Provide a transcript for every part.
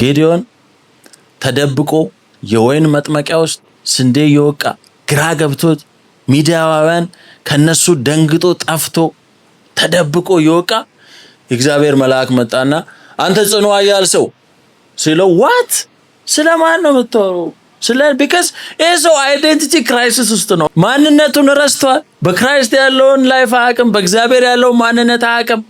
ጌዲዮን ተደብቆ የወይን መጥመቂያ ውስጥ ስንዴ እየወቃ ግራ ገብቶት ሚዲያውያን ከነሱ ደንግጦ ጠፍቶ ተደብቆ እየወቃ እግዚአብሔር መልአክ መጣና አንተ ጽኑ ኃያል ሰው ሲለው ዋት ስለማን ነው የምታወራው? because eso አይደንቲቲ ክራይሲስ ውስጥ ነው። ማንነቱን ረስቷል። በክራይስት ያለውን ላይፍ አያውቅም። በእግዚአብሔር ያለው ማንነት አያውቅም።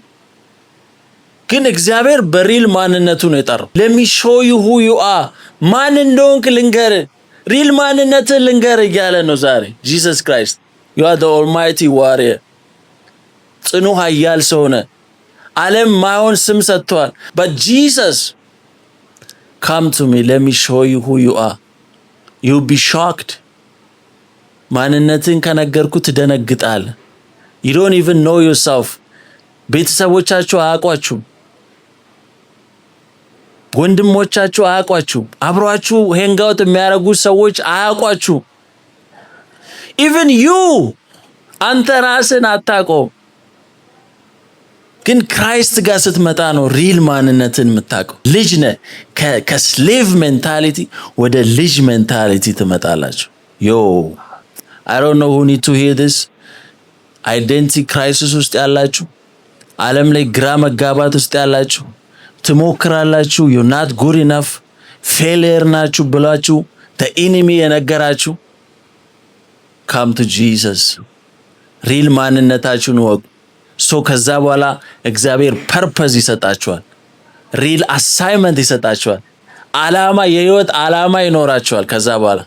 ግን እግዚአብሔር በሪል ማንነቱ ነው የጠራው። let me show you who you are ማን እንደሆንክ ልንገር፣ ሪል ማንነትን ልንገር እያለ ነው ዛሬ ጂሰስ ክራይስት። you are the almighty warrior ጽኑ ኃያል ሰው ነህ። ዓለም ማይሆን ስም ሰጥቷል። but Jesus come to me, let me show you who you are. You'll be shocked. ማንነትን ከነገርኩ ትደነግጣል። you don't even know yourself. ቤተሰቦቻችሁ አያውቋችሁም። ወንድሞቻችሁ አያውቋችሁም። አብሯችሁ ሄንጋውት የሚያደርጉ ሰዎች አያውቋችሁም። even you አንተ ራስን አታውቀውም። ግን ክራይስት ጋር ስትመጣ ነው ሪል ማንነትን የምታውቀው። ልጅ ነህ። ከስሌቭ ሜንታሊቲ ወደ ልጅ ሜንታሊቲ ትመጣላችሁ። I don't know who need to hear this. አይደንቲቲ ክራይሲስ ውስጥ ያላችሁ፣ ዓለም ላይ ግራ መጋባት ውስጥ ያላችሁ፣ ትሞክራላችሁ you're not good enough failure ናችሁ ብላችሁ the enemy የነገራችሁ come to Jesus. ሪል ማንነታችሁን ወቁ። ከዛ በኋላ እግዚአብሔር ፐርፐዝ ይሰጣችኋል። ሪል አሳይመንት ይሰጣችኋል። ዓላማ፣ የህይወት ዓላማ ይኖራችኋል ከዛ በኋላ